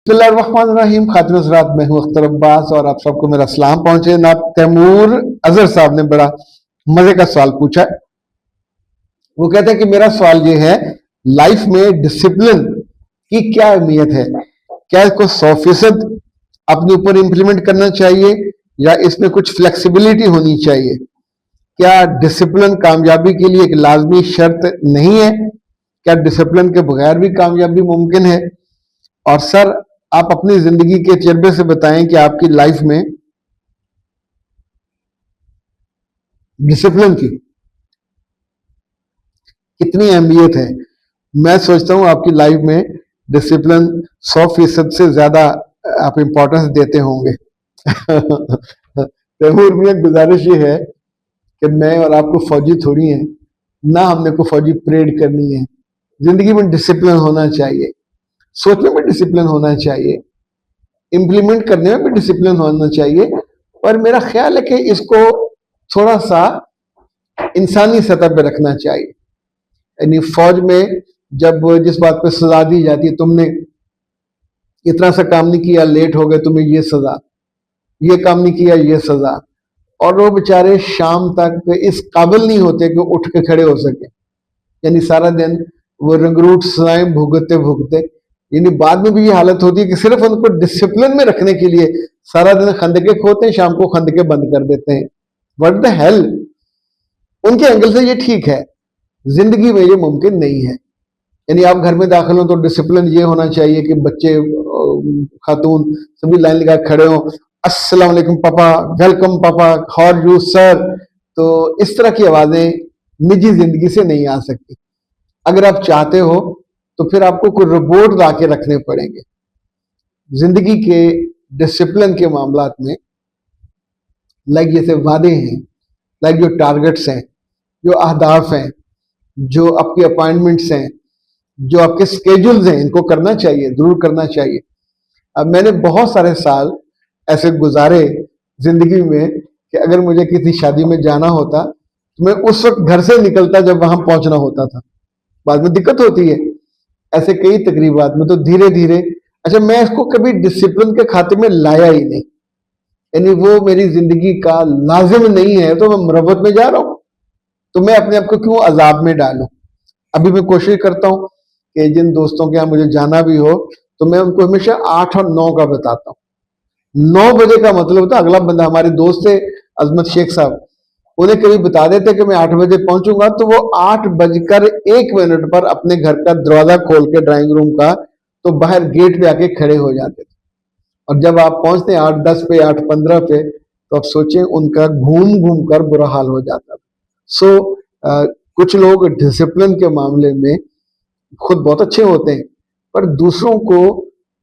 बिस्मिल्लाहिर्रहमानिर्रहीम। खातिन हज़रात, मैं हूँ अख्तर अब्बास और आप सबको मेरा सलाम पहुंचे। ना तैमूर अजहर साहब ने बड़ा मजे का सवाल पूछा है। वो कहते हैं कि मेरा सवाल ये है, लाइफ में डिसिप्लिन की क्या अहमियत है? क्या इसको 100% अपने ऊपर इंप्लीमेंट करना चाहिए या इसमें कुछ फ्लेक्सिबिलिटी होनी चाहिए? क्या डिसिप्लिन कामयाबी के लिए एक लाजमी शर्त नहीं है? क्या डिसिप्लिन के बगैर भी कामयाबी मुमकिन है? और सर, आप अपनी जिंदगी के तजर्बे से बताएं कि आपकी लाइफ में डिसिप्लिन की कितनी अहमियत है। मैं सोचता हूं आपकी लाइफ में डिसिप्लिन 100% से ज्यादा आप इंपॉर्टेंस देते होंगे। तैमूर में गुजारिश ये है कि मैं और आपको फौजी थोड़ी हैं, ना हमने को फौजी परेड करनी है। जिंदगी में डिसिप्लिन होना चाहिए, सोचने में डिसिप्लिन होना चाहिए, इम्प्लीमेंट करने में भी डिसिप्लिन होना चाहिए। पर मेरा ख्याल है कि इसको थोड़ा सा इंसानी सतह पे रखना चाहिए। यानी फौज में जब जिस बात पे सजा दी जाती है, तुमने इतना सा काम नहीं किया, लेट हो गए, तुम्हें ये सजा, ये काम नहीं किया, ये सजा, और वो बेचारे शाम तक इस काबिल नहीं होते कि उठ के खड़े हो सके। यानी सारा दिन वो रंगरूट सजाएं भुगतते भुगते, यानी बाद में भी ये हालत होती है कि सिर्फ उनको डिसिप्लिन में रखने के लिए सारा दिन खंदके खोते हैं, शाम को खंदके बंद कर देते हैं। What the hell. उनके एंगल से ये ठीक है, जिंदगी में ये मुमकिन नहीं है। यानी आप घर में दाखिल हो तो डिसिप्लिन ये होना चाहिए कि बच्चे खातून सभी लाइन लगा खड़े हो, अस्सलाम वालेकुम पापा, वेलकम पापा, हाउ आर यू सर। तो इस तरह की आवाजें निजी जिंदगी से नहीं आ सकती। अगर आप चाहते हो तो फिर आपको कोई रोबोट ला के रखने पड़ेंगे। जिंदगी के डिसिप्लिन के मामलात में लाइक जैसे वादे हैं, लाइक जो टारगेट्स हैं, जो अहदाफ हैं, जो आपके अपॉइंटमेंट्स हैं, जो आपके स्केड्यूल्स हैं, इनको करना चाहिए, जरूर करना चाहिए। अब मैंने बहुत सारे साल ऐसे गुजारे जिंदगी में कि अगर मुझे किसी शादी में जाना होता तो मैं उस वक्त घर से निकलता जब वहां पहुंचना होता था। बाद में दिक्कत होती है। ऐसे कई तकरीबात में तो धीरे धीरे, अच्छा, मैं इसको कभी डिसिप्लिन के खाते में लाया ही नहीं। यानी वो मेरी जिंदगी का लाजिम नहीं है तो मैं मुरव्वत में जा रहा हूं, तो मैं अपने आप को क्यों अजाब में डालूं। अभी मैं कोशिश करता हूं कि जिन दोस्तों के यहाँ मुझे जाना भी हो तो मैं उनको हमेशा 8 और 9 का बताता हूँ। 9 बजे का मतलब होता है अगला बंदा, हमारे दोस्त थे अजमत शेख साहब, उन्हें कभी बता देते कि मैं 8 बजे पहुंचूंगा तो वो 8:01 पर अपने घर का दरवाजा खोल के ड्राइंग रूम का तो बाहर गेट पे आके खड़े हो जाते थे। और जब आप पहुंचते 8:10 पे, 8:15 पे, तो आप सोचें उनका घूम घूम कर बुरा हाल हो जाता था। सो कुछ लोग डिसिप्लिन के मामले में खुद बहुत अच्छे होते हैं, पर दूसरों को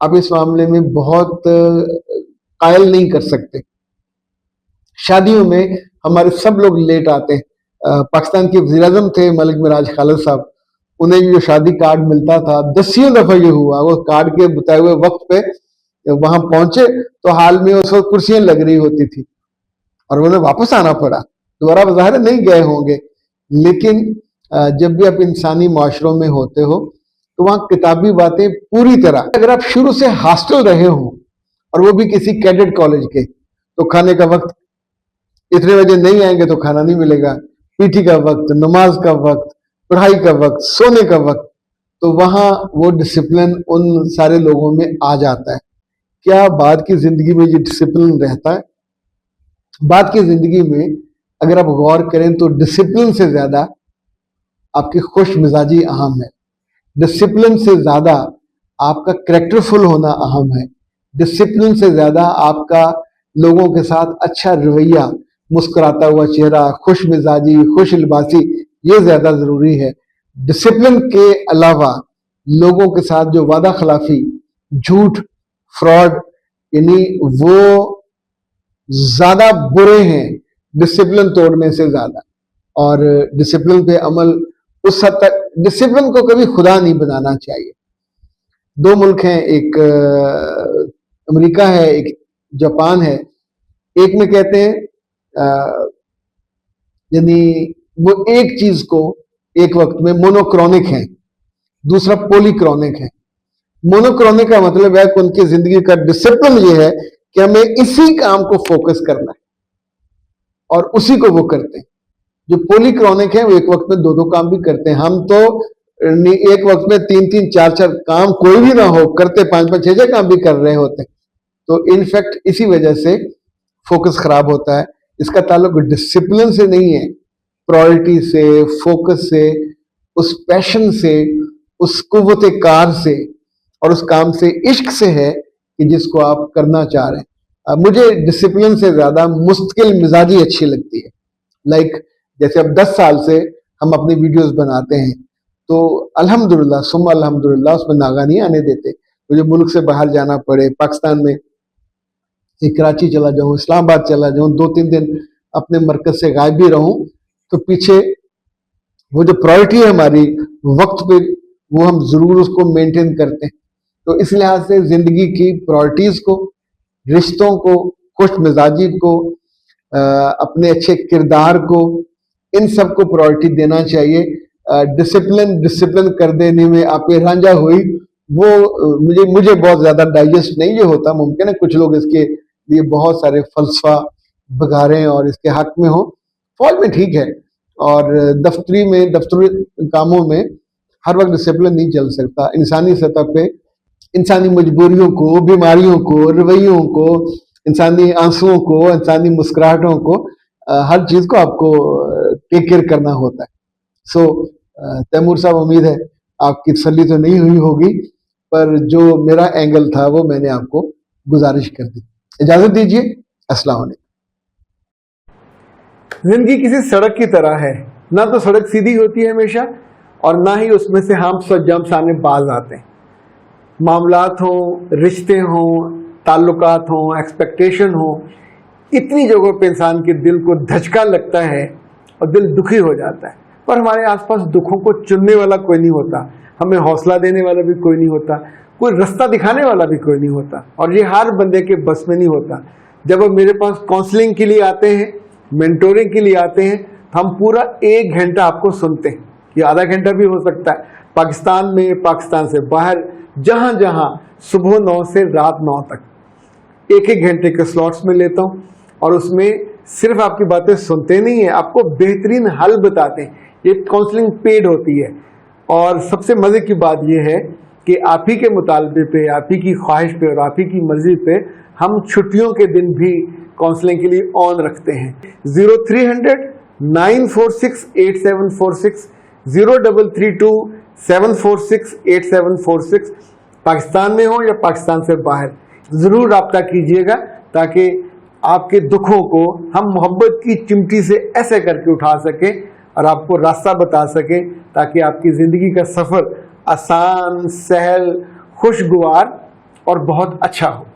आप इस मामले में बहुत कायल नहीं कर सकते। शादियों में हमारे सब लोग लेट आते हैं। पाकिस्तान के वज़ीर आज़म थे मलिक मिराज खालिद साहब, उन्हें जो शादी कार्ड मिलता था, 10 दफा ये हुआ वो कार्ड के बताए हुए वक्त पे वहां पहुंचे तो हाल में उस वक्त कुर्सियां लग रही होती थी और उन्हें वापस आना पड़ा। दोबारा बाहर नहीं गए होंगे, लेकिन जब भी आप इंसानी माशरों में होते हो तो वहां किताबी बातें पूरी तरह, अगर आप शुरू से हॉस्टल रहे हो और वो भी किसी कैडेट कॉलेज के, तो खाने का वक्त इतने बजे नहीं आएंगे तो खाना नहीं मिलेगा, पीटी का वक्त, नमाज का वक्त, पढ़ाई का वक्त, सोने का वक्त, तो वहां वो डिसिप्लिन उन सारे लोगों में आ जाता है। क्या बाद की जिंदगी में ये डिसिप्लिन रहता है? बाद की जिंदगी में अगर आप गौर करें तो डिसिप्लिन से ज्यादा आपकी खुश मिजाजी अहम है। डिसिप्लिन से ज्यादा आपका कैरेक्टरफुल होना अहम है। डिसिप्लिन से ज्यादा आपका लोगों के साथ अच्छा रवैया, मुस्कुराता हुआ चेहरा, खुश मिजाजी, खुश लिबासी, ये ज्यादा जरूरी है। डिसिप्लिन के अलावा लोगों के साथ जो वादा खिलाफी, झूठ, फ्रॉड, यानी वो ज्यादा बुरे हैं डिसिप्लिन तोड़ने से ज्यादा। और डिसिप्लिन पे अमल उस हद तक, डिसिप्लिन को कभी खुदा नहीं बनाना चाहिए। 2 मुल्क हैं, एक अमेरिका है, एक जापान है। एक में कहते हैं यानी वो एक चीज को एक वक्त में मोनोक्रॉनिक है, दूसरा पॉलीक्रॉनिक है। मोनोक्रॉनिक का मतलब है कि उनकी जिंदगी का डिसिप्लिन ये है कि हमें इसी काम को फोकस करना है और उसी को वो करते हैं। जो पॉलीक्रॉनिक है वो एक वक्त में 2-2 काम भी करते हैं। हम तो एक वक्त में 3-3, 4-4 काम कोई भी ना हो करते 5-5, 6-6 काम भी कर रहे होते हैं। तो इनफैक्ट इसी वजह से फोकस खराब होता है। इसका ताल्लुक डिसिप्लिन से नहीं है, प्रायोरिटी से, फोकस से, उस पैशन से, उस कुव्वत कार से और उस काम से, इश्क से है कि जिसको आप करना चाह रहे हैं। मुझे डिसिप्लिन से ज्यादा मुस्तकिल मिजाजी अच्छी लगती है। लाइक जैसे अब 10 साल से हम अपनी वीडियोस बनाते हैं, तो अल्हम्दुलिल्लाह सुम्मा अल्हम्दुलिल्लाह उसमें नागा नहीं आने देते। मुझे मुल्क से बाहर जाना पड़े, पाकिस्तान में कराची चला जाऊं, इस्लामाबाद चला जाऊं, 2-3 दिन अपने मरकज से गायब भी रहूं, तो पीछे वो जो प्रायोरिटी है हमारी वक्त पे, वो हम जरूर उसको मेंटेन करते हैं। तो इस लिहाज से जिंदगी की प्रायोरिटीज को, रिश्तों को, खुश मिजाजी को, अपने अच्छे किरदार को, इन सब को प्रायोरिटी देना चाहिए। डिसिप्लिन कर देने में आप ये रांझा हुई, वो मुझे बहुत ज्यादा डाइजेस्ट नहीं ये होता। मुमकिन है कुछ लोग इसके लिए बहुत सारे फलसफा बघारें और इसके हक में हो, फौज में ठीक है, और दफ्तरी कामों में हर वक्त डिसिप्लिन नहीं चल सकता। इंसानी सतह पे इंसानी मजबूरियों को, बीमारियों को, रवैयों को, इंसानी आंसुओं को, इंसानी मुस्कुराहटों को, हर चीज को आपको टेक केयर करना होता है। सो तैमूर साहब, उम्मीद है आपकी तसल्ली तो नहीं हुई होगी, पर जो मेरा एंगल था वो मैंने आपको गुजारिश कर दी। इजाजत दीजिए, अस्सलाम वालेकुम। जिंदगी किसी सड़क की तरह है, ना तो सड़क सीधी होती है हमेशा, और ना ही उसमें से हम सज्जम सामने बाज आते हैं। मामलात हो, रिश्ते हो, ताल्लुकात हो, एक्सपेक्टेशन हो, इतनी जगहों पे इंसान के दिल को धचका लगता है और दिल दुखी हो जाता है। पर हमारे आसपास दुखों को चुनने वाला कोई नहीं होता, हमें हौसला देने वाला भी कोई नहीं होता, कोई रास्ता दिखाने वाला भी कोई नहीं होता, और ये हर बंदे के बस में नहीं होता। जब अब मेरे पास काउंसलिंग के लिए आते हैं, मेंटोरिंग के लिए आते हैं, तो हम पूरा 1 घंटा आपको सुनते हैं, ये आधा घंटा भी हो सकता है। पाकिस्तान में, पाकिस्तान से बाहर, जहां जहां सुबह 9 से रात 9 तक 1-1 घंटे के स्लॉट्स में लेता हूं, और उसमें सिर्फ आपकी बातें सुनते नहीं है, आपको बेहतरीन हल बताते हैं। ये काउंसलिंग पेड होती है, और सबसे मजे की बात यह है कि आप ही के मुतालबे पे, आप ही की ख्वाहिश पे और आप ही की मर्जी पे हम छुट्टियों के दिन भी काउंसलिंग के लिए ऑन रखते हैं। 0300 946 8746, 0332 746 8746, पाकिस्तान में हो या पाकिस्तान से बाहर, जरूर रब्ता कीजिएगा, ताकि आपके दुखों को हम मोहब्बत की चिमटी से ऐसे करके उठा सके और आपको रास्ता बता सके, ताकि आपकी जिंदगी का सफर आसान, सहल, खुशगवार और बहुत अच्छा हो।